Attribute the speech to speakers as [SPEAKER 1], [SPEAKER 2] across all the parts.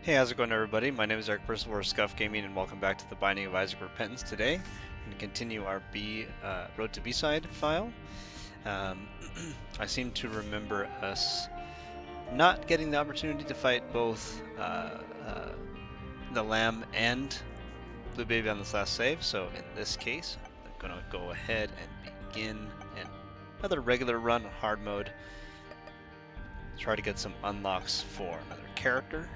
[SPEAKER 1] Hey, how's it going, everybody? My name is Eric Percival of Scuffed Gaming, and welcome back to the Binding of Isaac Repentance. Today, I'm going to continue our Road to B-Side file. Um, I seem to remember us not getting the opportunity to fight both the Lamb and Blue Baby on this last save, so in this case, I'm going to go ahead and begin another regular run on hard mode. Try to get some unlocks for another character.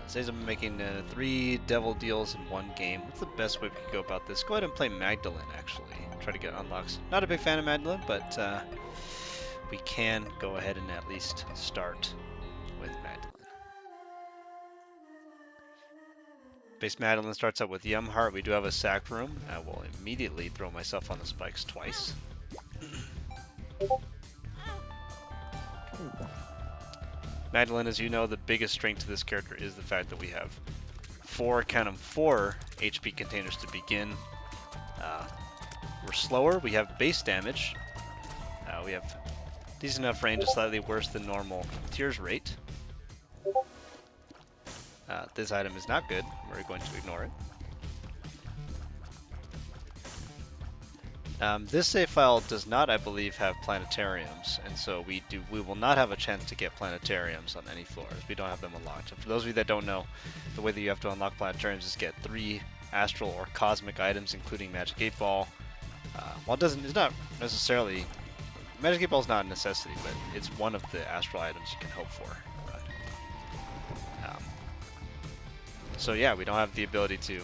[SPEAKER 1] Says I'm making 3 devil deals in one game. What's the best way we could go about this? Go ahead and play Magdalene, actually. Try to get unlocks. Not a big fan of Magdalene, but we can go ahead and at least start with Magdalene. Base Magdalene starts out with Yum Heart. We do have a sack room. I will immediately throw myself on the spikes twice. Magdalene, as you know, the biggest strength to this character is the fact that we have 4 HP containers to begin. We're slower, we have base damage, we have decent enough range, slightly worse than normal tears rate. This item is not good, we're going to ignore it. This save file does not, I believe, have planetariums, and so we will not have a chance to get planetariums on any floors. We don't have them unlocked. And for those of you that don't know, the way that you have to unlock planetariums is get 3 astral or cosmic items, including Magic 8 Ball. While it's not necessarily, Magic 8 Ball is not a necessity, but it's one of the astral items you can hope for. So yeah, we don't have the ability to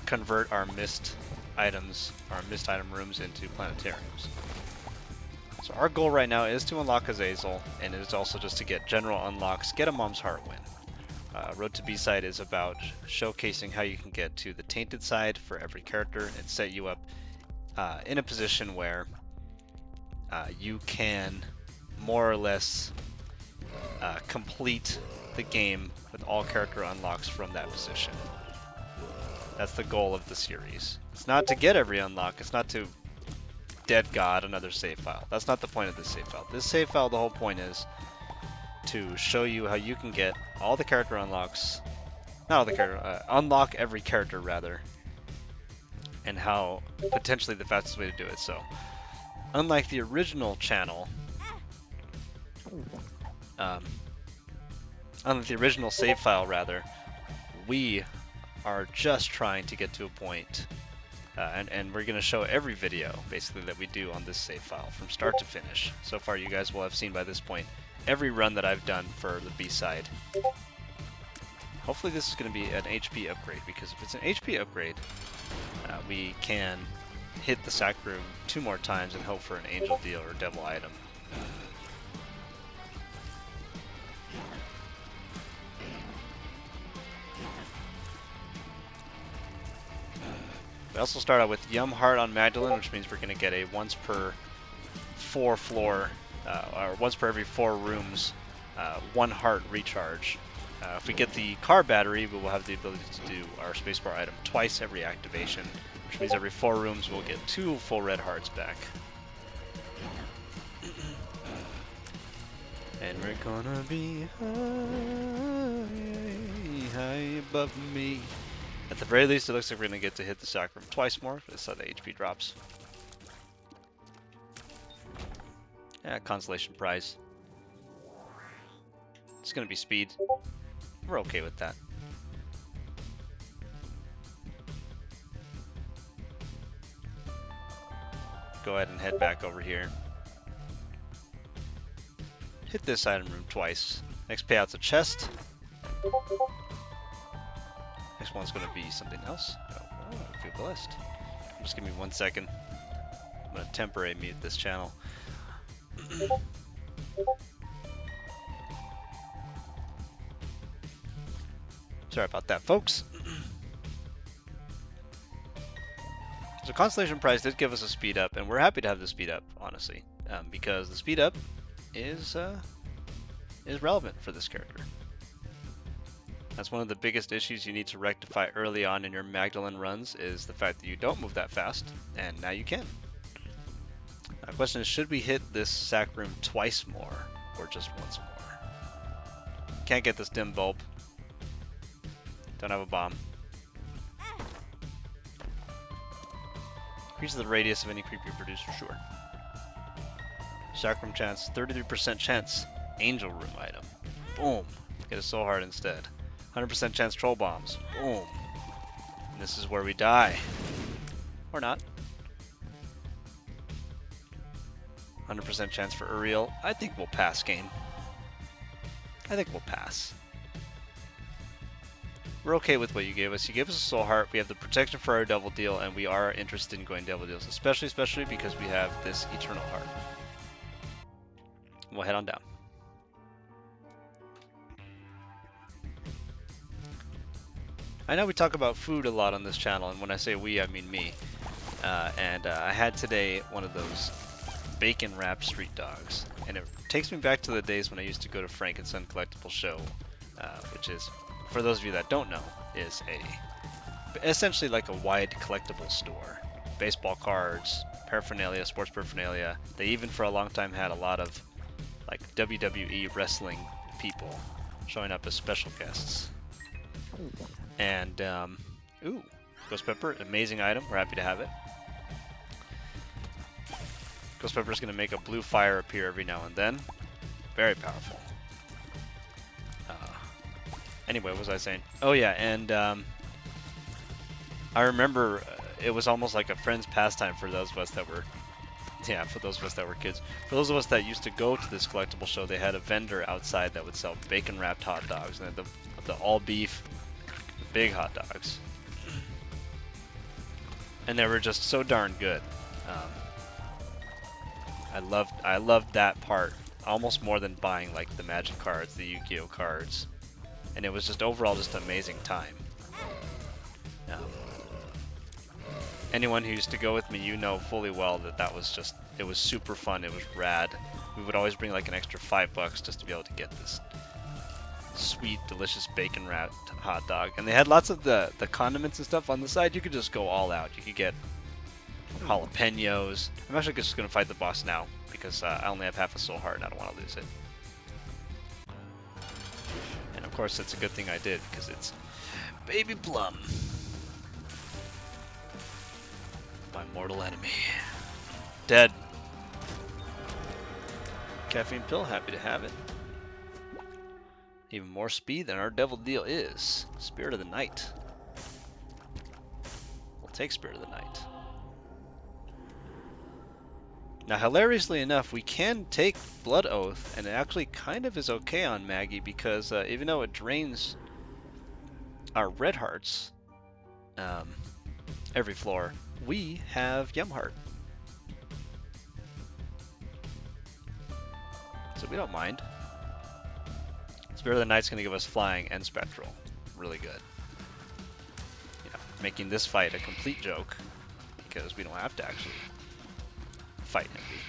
[SPEAKER 1] convert our missed item rooms into planetariums. So our goal right now is to unlock Azazel, and it is also just to get general unlocks, get a Mom's Heart win. Road to B-Side is about showcasing how you can get to the Tainted side for every character and set you up in a position where you can more or less complete the game with all character unlocks from that position. That's the goal of the series. It's not to get every unlock, it's not to dead god another save file. That's not the point of this save file. This save file, the whole point is to show you how you can get all the character unlocks, not all the character, unlock every character rather, and how potentially the fastest way to do it. So, unlike the original channel, unlike the original save file rather, we are just trying to get to a point, and we're going to show every video basically that we do on this save file from start to finish. So far you guys will have seen by this point every run that I've done for the B-side. Hopefully this is going to be an HP upgrade, because if it's an HP upgrade, we can hit the sack room 2 more times and hope for an angel deal or devil item. We also start out with Yum Heart on Magdalene, which means we're going to get a once per 4 floor, or once per every 4 rooms, 1 heart recharge. If we get the car battery, we will have the ability to do our spacebar item twice every activation, which means every 4 rooms we'll get 2 full red hearts back. And we're gonna be high above me. At the very least, it looks like we're going to get to hit the sack room twice more. That's how the HP drops. Yeah, consolation prize. It's going to be speed. We're okay with that. Go ahead and head back over here. Hit this item room twice. Next payout's a chest. Next one's going to be something else. Oh, I feel blessed. Just give me 1 second. I'm going to temporarily mute this channel. Sorry about that, folks. So Constellation Prize did give us a speed up, and we're happy to have the speed up, honestly, because the speed up is relevant for this character. That's one of the biggest issues you need to rectify early on in your Magdalene runs, is the fact that you don't move that fast, and now you can. The question is, should we hit this sack room twice more, or just once more? Can't get this dim bulb. Don't have a bomb. Increases the radius of any creep you produce for sure. Sacrum chance, 33% chance. Angel room item. Boom. Get a soul heart instead. 100% chance troll bombs. Boom. And this is where we die. Or not. 100% chance for Uriel. I think we'll pass game. I think we'll pass. We're okay with what you gave us. You gave us a soul heart. We have the protection for our devil deal, and we are interested in going devil deals, especially because we have this eternal heart. We'll head on down. I know we talk about food a lot on this channel, and when I say we, I mean me. I had today one of those bacon wrapped street dogs, and it takes me back to the days when I used to go to Frank and Son Collectible Show, which is, for those of you that don't know, is essentially like a wide collectible store. Baseball cards, paraphernalia, sports paraphernalia. They even for a long time had a lot of like WWE wrestling people showing up as special guests. And ooh, Ghost Pepper, amazing item. We're happy to have it. Ghost Pepper is going to make a blue fire appear every now and then. Very powerful. Anyway, what was I saying? Oh yeah, and I remember it was almost like a friend's pastime for those of us that were, for those of us that were kids. For those of us that used to go to this collectible show, they had a vendor outside that would sell bacon wrapped hot dogs, and the all beef, big hot dogs, and they were just so darn good. I loved that part almost more than buying like the Magic cards, the Yu-Gi-Oh cards. And it was just overall just an amazing time. Anyone who used to go with me, you know fully well that it was super fun. It was rad. We would always bring like an extra $5 just to be able to get this sweet, delicious bacon wrapped hot dog. And they had lots of the condiments and stuff on the side. You could just go all out. You could get jalapenos. I'm actually just going to fight the boss now because I only have half a soul heart and I don't want to lose it. Of course, it's a good thing I did because it's Baby Plum, my mortal enemy. Dead. Caffeine pill, happy to have it. Even more speed than our devil deal is. Spirit of the Night. We'll take Spirit of the Night. Now, hilariously enough, we can take Blood Oath, and it actually kind of is okay on Maggy because even though it drains our red hearts every floor, we have Yum Heart. So we don't mind. Spirit of the Night's going to give us Flying and Spectral. Really good. Making this fight a complete joke because we don't have to actually fight Envy.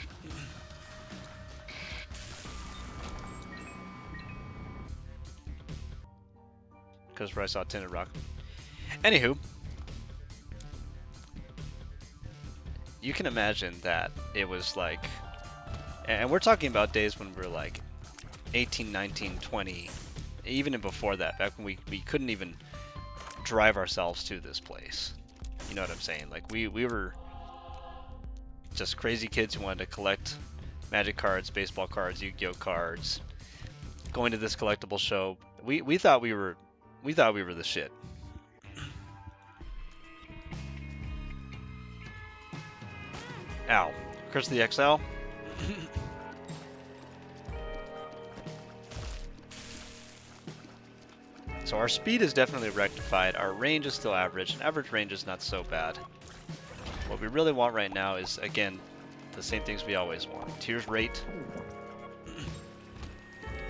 [SPEAKER 1] Because where I saw Tinted Rock. Anywho, you can imagine that it was like, and we're talking about days when we were like 18, 19, 20, even before that, back when we couldn't even drive ourselves to this place. You know what I'm saying? Like we were just crazy kids who wanted to collect Magic cards, baseball cards, Yu-Gi-Oh cards. Going to this collectible show, we thought we were the shit. Ow! Curse of the XL. So our speed is definitely rectified. Our range is still average, and average range is not so bad. What we really want right now is, again, the same things we always want. Tears rate.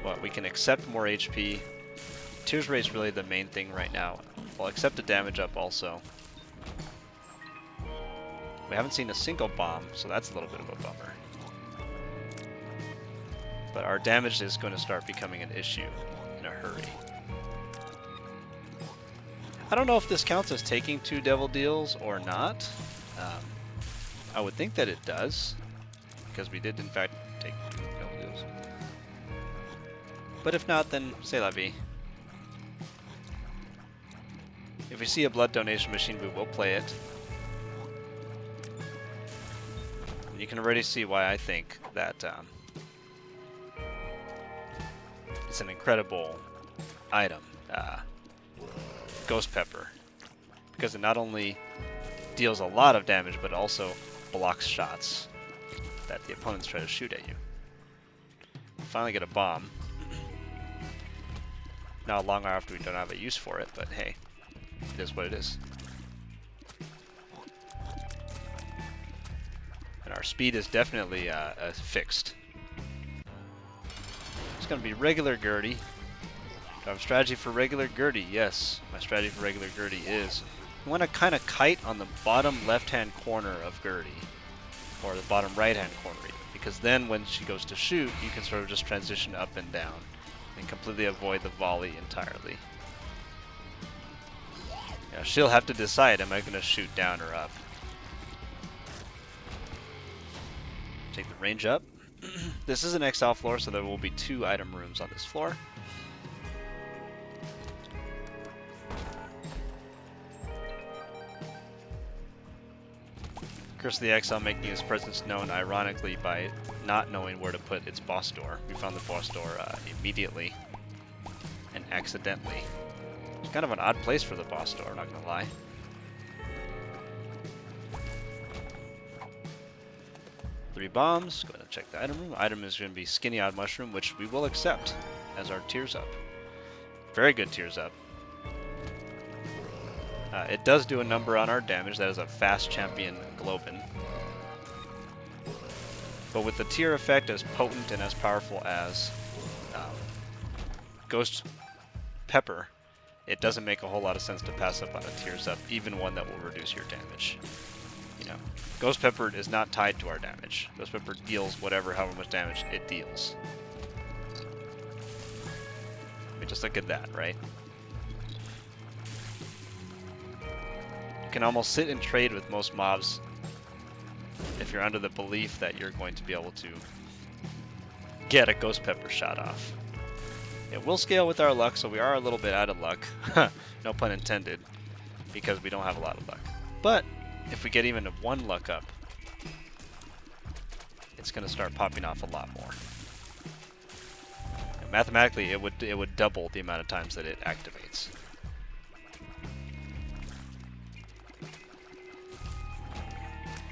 [SPEAKER 1] Well, we can accept more HP. Tears rate is really the main thing right now. We'll accept the damage up also. We haven't seen a single bomb, so that's a little bit of a bummer. But our damage is going to start becoming an issue in a hurry. I don't know if this counts as taking 2 devil deals or not. I would think that it does, because we did in fact take 2 devil deals. But if not, then c'est la vie. If we see a blood donation machine, we will play it. And you can already see why I think that it's an incredible item, Ghost Pepper, because it not only deals a lot of damage, but also blocks shots that the opponents try to shoot at you. Finally get a bomb. Not long after we don't have a use for it, but hey, it is what it is. And our speed is definitely fixed. It's going to be regular Gertie. Do I have a strategy for regular Gertie? Yes, my strategy for regular Gertie is you want to kind of kite on the bottom left-hand corner of Gertie, or the bottom right-hand corner, because then when she goes to shoot, you can sort of just transition up and down and completely avoid the volley entirely. Yeah, she'll have to decide, am I going to shoot down or up? Take the range up. This is an exile floor, so there will be 2 item rooms on this floor. Curse of the Exile making his presence known ironically by not knowing where to put its boss door. We found the boss door immediately and accidentally. It's kind of an odd place for the boss door, not gonna lie. Three bombs. Go ahead and check the item room. Item is going to be Skinny Odd Mushroom, which we will accept as our tears up. Very good tears up. It does do a number on our damage. That is a fast champion Globin. But with the tear effect as potent and as powerful as Ghost Pepper, it doesn't make a whole lot of sense to pass up on a tears up, even one that will reduce your damage. You know, Ghost Pepper is not tied to our damage. Ghost Pepper deals however much damage it deals. I mean, just look at that, right? You can almost sit and trade with most mobs if you're under the belief that you're going to be able to get a Ghost Pepper shot off. It will scale with our luck, so we are a little bit out of luck. No pun intended, because we don't have a lot of luck. But if we get even 1 luck up, it's going to start popping off a lot more. And mathematically, it would double the amount of times that it activates.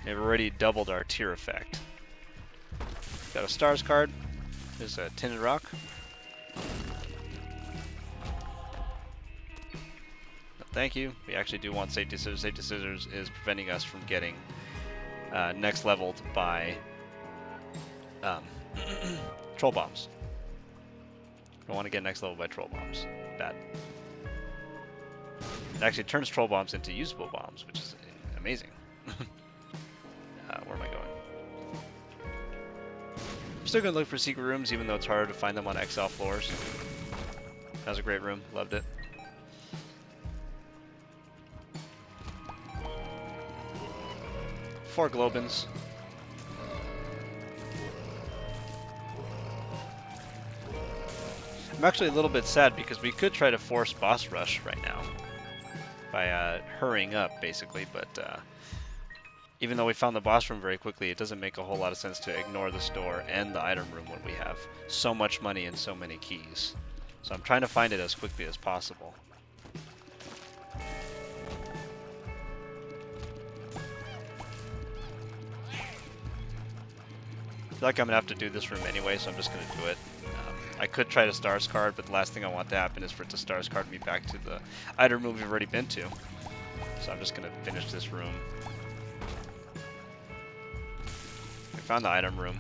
[SPEAKER 1] They've already doubled our tier effect. Got a stars card. There's a tinted rock. No, thank you. We actually do want safety scissors. Safety scissors is preventing us from getting next leveled by troll bombs. Don't want to get next level by troll bombs. Bad. It actually turns troll bombs into usable bombs, which is amazing. Where am I going? I'm still going to look for secret rooms, even though it's harder to find them on exile floors. That was a great room. Loved it. Four Globins. I'm actually a little bit sad because we could try to force boss rush right now by hurrying up, basically, but even though we found the boss room very quickly, it doesn't make a whole lot of sense to ignore the store and the item room when we have so much money and so many keys. So I'm trying to find it as quickly as possible. I feel like I'm going to have to do this room anyway, so I'm just going to do it. I could try to stars card, but the last thing I want to happen is for it to stars card me back to the item room we've already been to. So I'm just going to finish this room. We found the item room.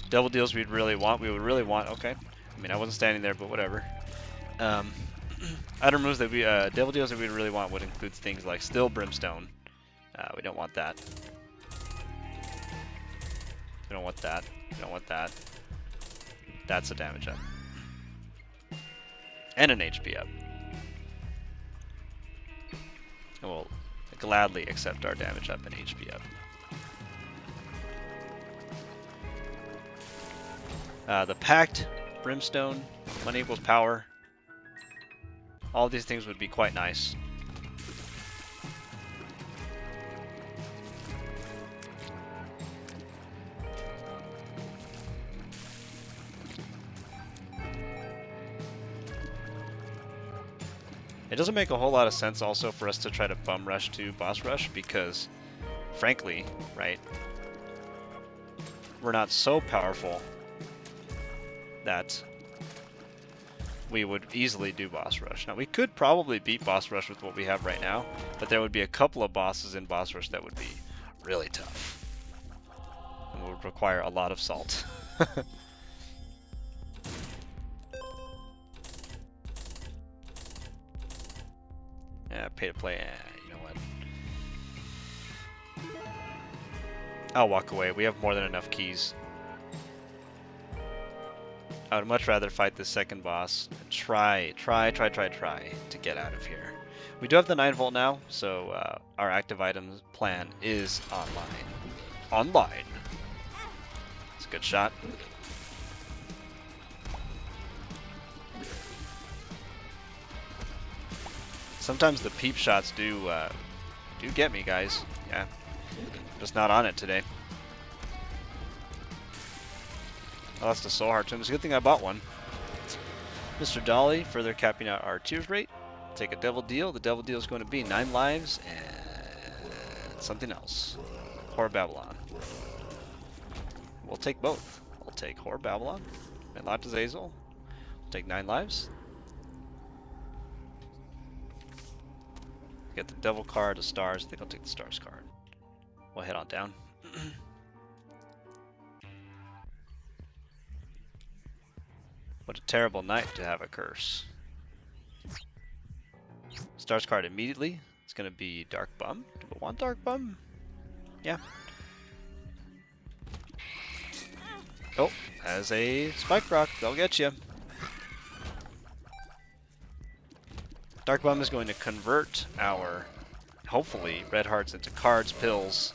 [SPEAKER 1] Double deals we'd really want. We would really want. Okay. I mean, I wasn't standing there, but whatever. Item rooms that we double deals that we'd really want would include things like Still Brimstone. We don't want that. We don't want that. We don't want that. That's a damage up. And an HP up. And we'll gladly accept our damage up and HP up. The Pact brimstone, money equals power. All these things would be quite nice. It doesn't make a whole lot of sense also for us to try to bum rush to boss rush because, frankly, right, we're not so powerful that we would easily do boss rush. Now, we could probably beat boss rush with what we have right now, but there would be a couple of bosses in boss rush that would be really tough and would require a lot of salt. Yeah, pay to play. You know what? I'll walk away. We have more than enough keys. I would much rather fight the second boss and try to get out of here. We do have the 9-volt now, so our active items plan is online. Online. It's a good shot. Sometimes the peep shots do get me, guys. Yeah, just not on it today. Oh, that's the Soul Heart Tomb. It's a good thing I bought one. Mr. Dolly, further capping out our tears rate. Take a devil deal. The devil deal is going to be 9 lives and something else. Horror Babylon. We'll take both. We'll take Horror Babylon and Lot Azazel. We'll take 9 lives. Get the devil card, the stars. I think I'll take the stars card. We'll head on down. What a terrible night to have a curse. Stars card immediately. It's going to be Dark Bum. Do we want Dark Bum? Yeah. Oh, as a Spike Rock, they'll get you. Dark Bum is going to convert our, hopefully, red hearts into cards, pills.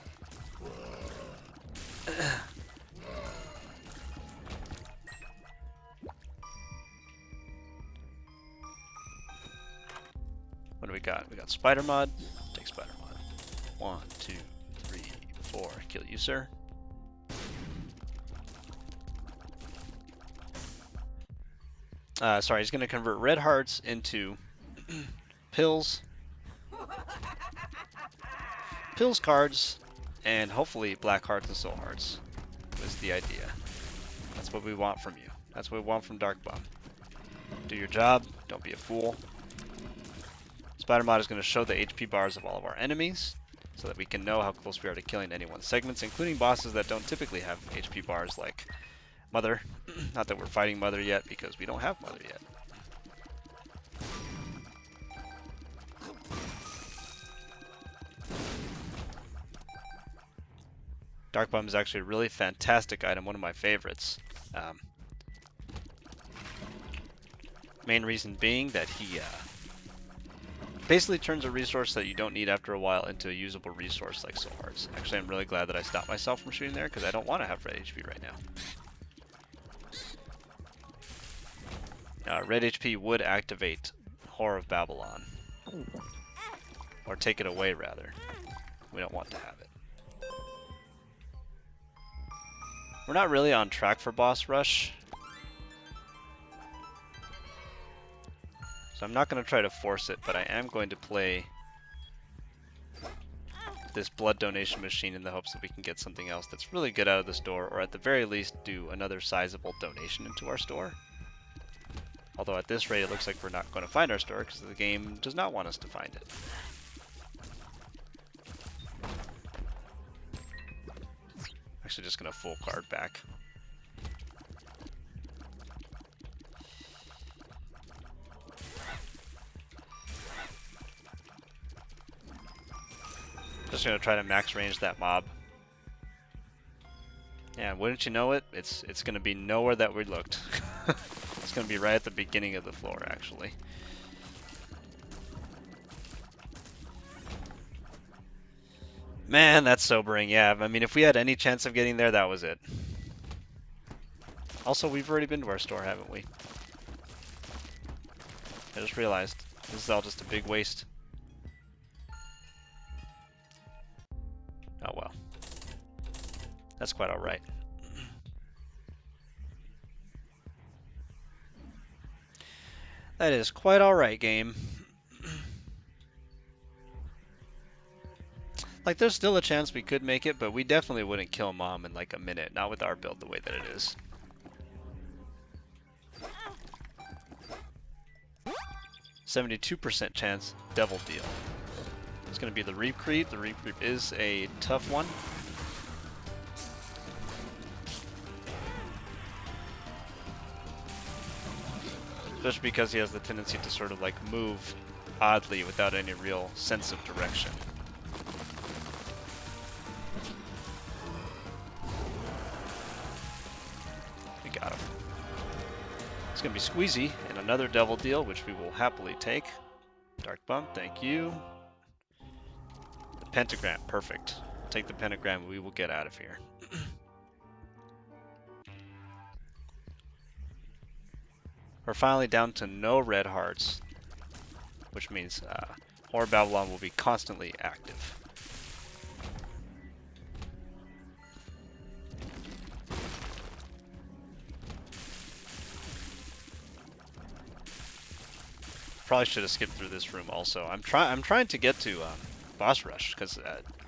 [SPEAKER 1] What do we got? We got Spider Mod. Take Spider Mod. 1, 2, 3, 4. Kill you, sir. Sorry, he's going to convert red hearts into pills. Pills cards, and hopefully black hearts and soul hearts was the idea. That's what we want from you. That's what we want from Dark Bum. Do your job. Don't be a fool. Spider Mod is going to show the HP bars of all of our enemies so that we can know how close we are to killing anyone's segments, including bosses that don't typically have HP bars like Mother. Not that we're fighting Mother yet because we don't have Mother yet. Dark Bum is actually a really fantastic item, one of my favorites. Main reason being that he basically turns a resource that you don't need after a while into a usable resource like Soul Hearts. Actually, I'm really glad that I stopped myself from shooting there because I don't want to have red HP right now. Red HP would activate Horror of Babylon. Or take it away, rather. We don't want to have it. We're not really on track for boss rush. So I'm not going to try to force it, but I am going to play this blood donation machine in the hopes that we can get something else that's really good out of the store, or at the very least do another sizable donation into our store. Although at this rate it looks like we're not going to find our store because the game does not want us to find it. Actually just going to full card back. Just going to try to max range that mob. Yeah, wouldn't you know it, it's going to be nowhere that we looked. It's going to be right at the beginning of the floor, actually. Man, that's sobering. Yeah, I mean, if we had any chance of getting there, that was it. Also, we've already been to our store, haven't we? I just realized. This is all just a big waste. Oh well. That's quite alright. That is quite alright, game. Like, there's still a chance we could make it, but we definitely wouldn't kill Mom in like a minute. Not with our build the way that it is. 72% chance, Devil Deal. It's going to be the Reap Creep. The Reap Creep is a tough one. Especially because he has the tendency to sort of like move oddly without any real sense of direction. We got him. It's going to be Squeezy and another Devil Deal, which we will happily take. Dark Bump, thank you. The Pentagram, perfect. Take the Pentagram, we will get out of here. We're finally down to no red hearts, which means Horror Babylon will be constantly active. Probably should have skipped through this room also. I'm trying to get to boss rush because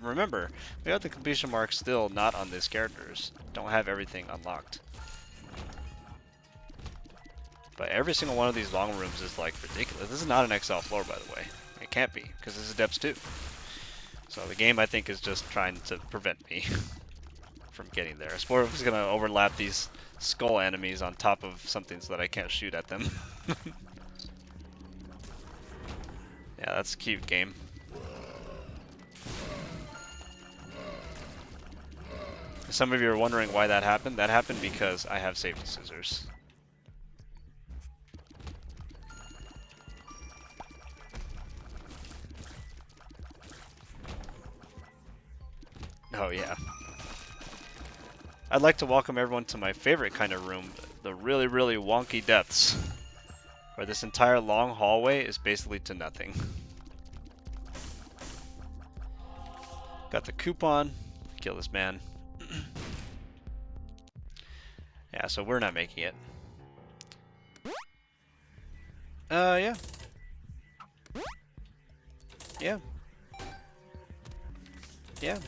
[SPEAKER 1] remember, we have the completion mark still not on these characters. Don't have everything unlocked. But every single one of these long rooms is like ridiculous. This is not an XL floor, by the way. It can't be because this is depths 2. So the game, I think, is just trying to prevent me from getting there. Spore is gonna overlap these skull enemies on top of something so that I can't shoot at them. Yeah, that's cute, game. Some of you are wondering why that happened. That happened because I have safety scissors. Oh yeah. I'd like to welcome everyone to my favorite kind of room, the really, really wonky depths, where this entire long hallway is basically to nothing. Got the coupon. Kill this man. Yeah, so we're not making it. Yeah. Yeah. Yeah.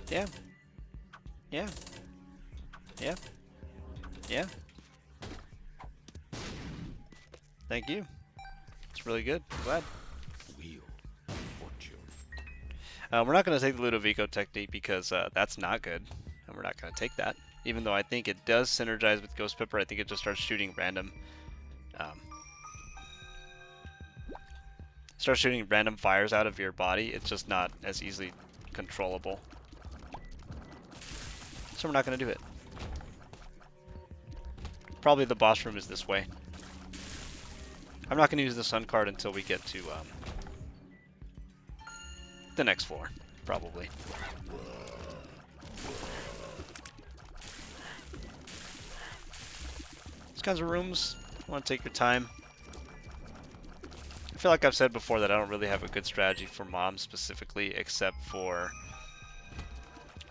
[SPEAKER 1] Yeah. Yeah. Yeah. Yeah. Thank you. It's really good. I'm glad. We're not going to take the Ludovico technique because that's not good, and we're not going to take that. Even though I think it does synergize with Ghost Pepper, I think it just starts shooting random fires out of your body. It's just not as easily controllable. So we're not going to do it. Probably the boss room is this way. I'm not going to use the sun card until we get to the next floor, probably. These kinds of rooms, you want to take your time. I feel like I've said before that I don't really have a good strategy for Mom specifically, except for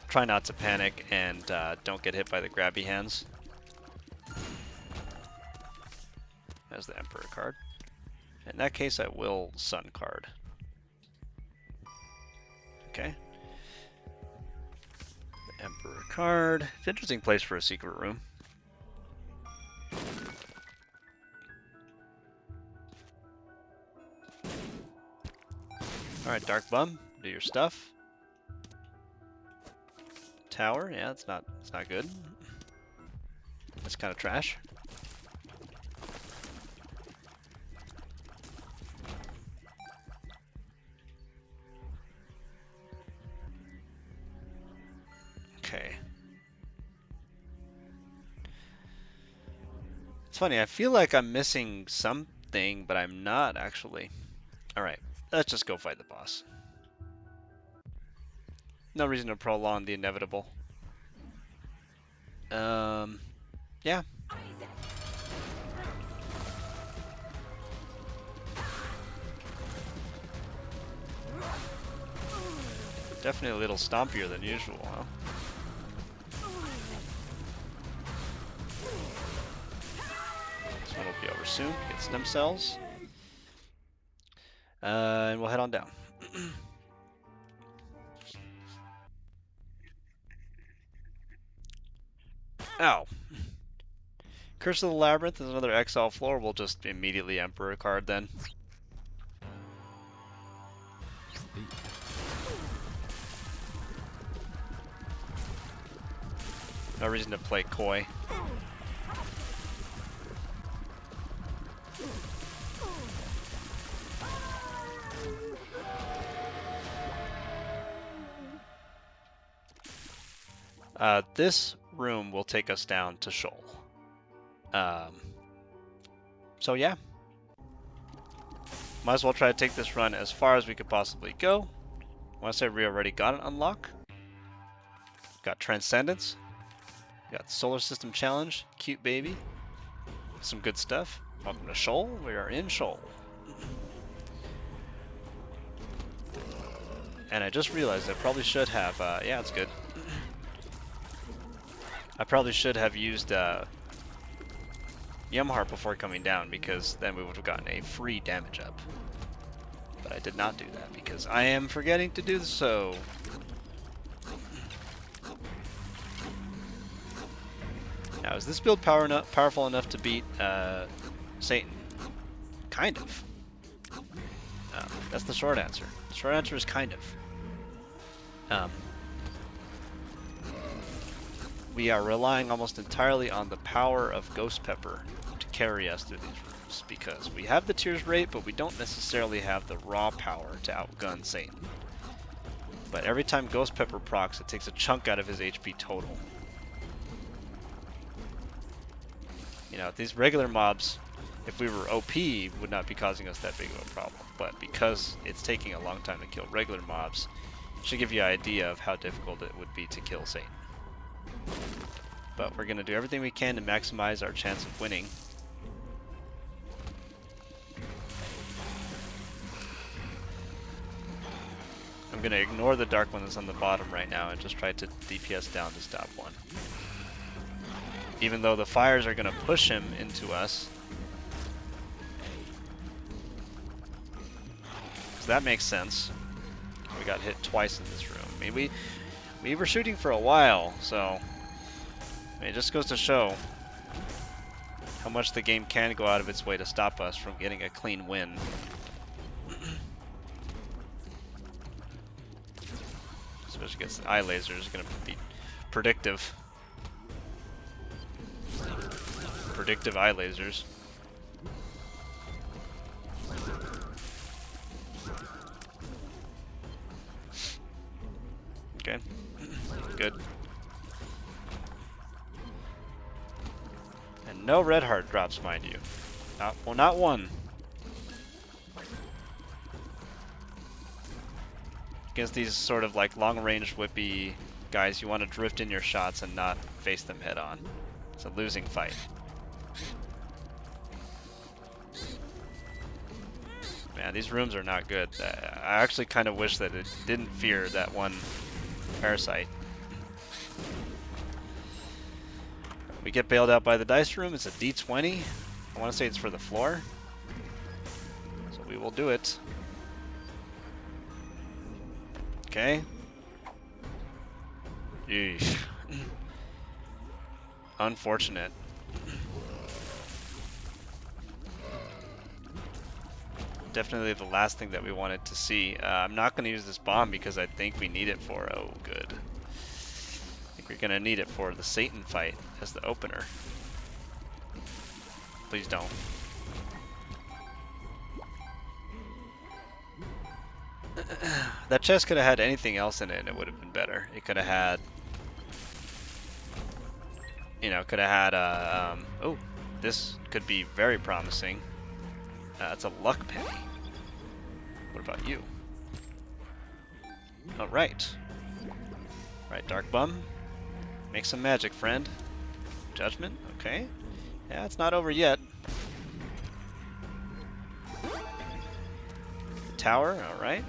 [SPEAKER 1] try not to panic and don't get hit by the grabby hands. There's the Emperor card. In that case, I will Sun card. Okay. The Emperor card. It's an interesting place for a secret room. Alright, Dark Bum, do your stuff. Tower, yeah, it's not good. That's kind of trash. Okay. It's funny, I feel like I'm missing something, but I'm not actually. Alright, let's just go fight the boss. No reason to prolong the inevitable. Yeah. Definitely a little stompier than usual, huh? This one will be over soon. Get stem cells. And we'll head on down. Ow. Curse of the Labyrinth is another exile floor. We'll just immediately Emperor card then. No reason to play coy. This room will take us down to Sheol. So yeah. Might as well try to take this run as far as we could possibly go. I want to say we already got an unlock. Got Transcendence. Got Solar System Challenge. Cute baby. Some good stuff. Welcome to Sheol. We are in Sheol. And I just realized I probably should have, yeah, it's good. I probably should have used Yamhart before coming down, because then we would have gotten a free damage up. But I did not do that because I am forgetting to do so. Now, is this build powerful enough to beat Satan? Kind of. That's the short answer. The short answer is kind of. We are relying almost entirely on the power of Ghost Pepper to carry us through these rooms, because we have the Tears rate, but we don't necessarily have the raw power to outgun Satan. But every time Ghost Pepper procs, it takes a chunk out of his HP total. You know, these regular mobs, if we were OP, would not be causing us that big of a problem. But because it's taking a long time to kill regular mobs, it should give you an idea of how difficult it would be to kill Satan. But we're going to do everything we can to maximize our chance of winning. I'm going to ignore the dark one that's on the bottom right now and just try to DPS down this top one. Even though the fires are going to push him into us. So that makes sense. We got hit twice in this room. I mean, we were shooting for a while, so I mean, it just goes to show how much the game can go out of its way to stop us from getting a clean win. Especially against the eye laser is going to be predictive. Predictive eye lasers. Okay, good. And no red heart drops, mind you. Well, not one. Against these sort of like long-range whippy guys, you want to drift in your shots and not face them head on. It's a losing fight. Man, these rooms are not good. I actually kind of wish that it didn't fear that one parasite. We get bailed out by the dice room. It's a D20. I want to say it's for the floor. So we will do it. Okay. Yeesh. Unfortunate. Definitely the last thing that we wanted to see. I'm not going to use this bomb because I think we need it for... Oh, good. I think we're going to need it for the Satan fight as the opener. Please don't. That chest could have had anything else in it and it would have been better. It could have had... You know, could have had a... oh, this could be very promising. It's a luck penny. What about you? Alright. Alright, Dark Bum. Make some magic, friend. Judgment, okay. Yeah, it's not over yet. The tower, alright.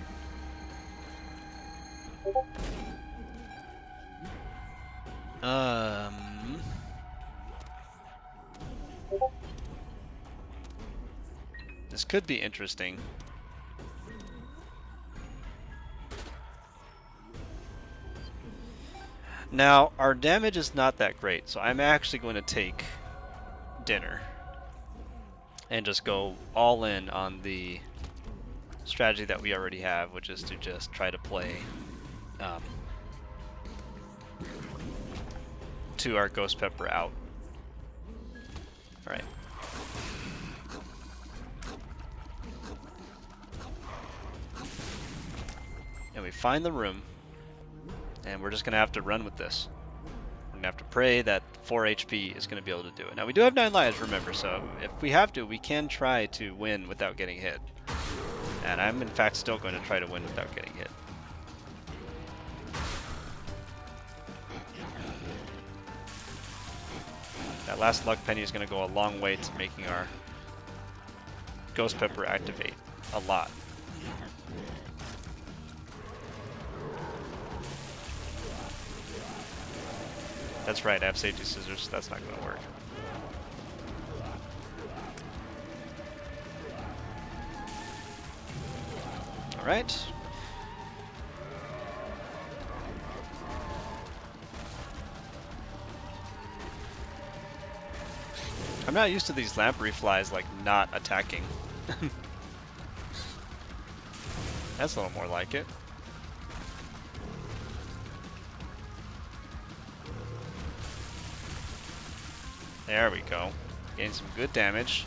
[SPEAKER 1] This could be interesting. Now, our damage is not that great, so I'm actually going to take dinner and just go all in on the strategy that we already have, which is to just try to play to our Ghost Pepper out. Alright. And we find the room, and we're just going to have to run with this. We're going to have to pray that 4 HP is going to be able to do it. Now, we do have 9 lives, remember, so if we have to, we can try to win without getting hit. And I'm, in fact, still going to try to win without getting hit. That last luck penny is going to go a long way to making our Ghost Pepper activate a lot. That's right, I have safety scissors, that's not going to work. Alright. I'm not used to these lamprey flies like not attacking. That's a little more like it. There we go. Getting some good damage.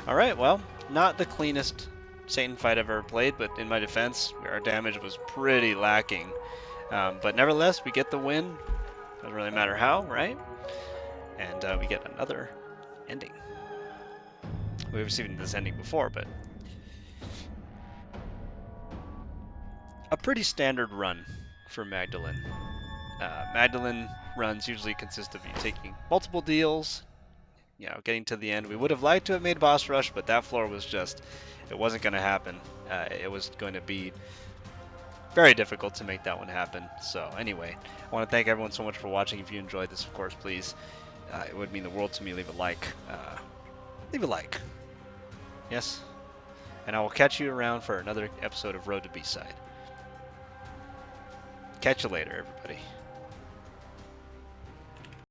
[SPEAKER 1] Alright, well, not the cleanest Satan fight I've ever played, but in my defense, our damage was pretty lacking. But nevertheless, we get the win. Doesn't really matter how, right? And we get another ending. We've received this ending before, but a pretty standard run for Magdalene. Magdalene runs usually consist of you taking multiple deals, you know, getting to the end. We would have liked to have made boss rush, but that floor was just, it wasn't going to happen. It was going to be very difficult to make that one happen. So anyway, I want to thank everyone so much for watching. If you enjoyed this, of course, please, it would mean the world to me. Leave a like. Leave a like. Yes? And I will catch you around for another episode of Road to B-Side. Catch you later, everybody.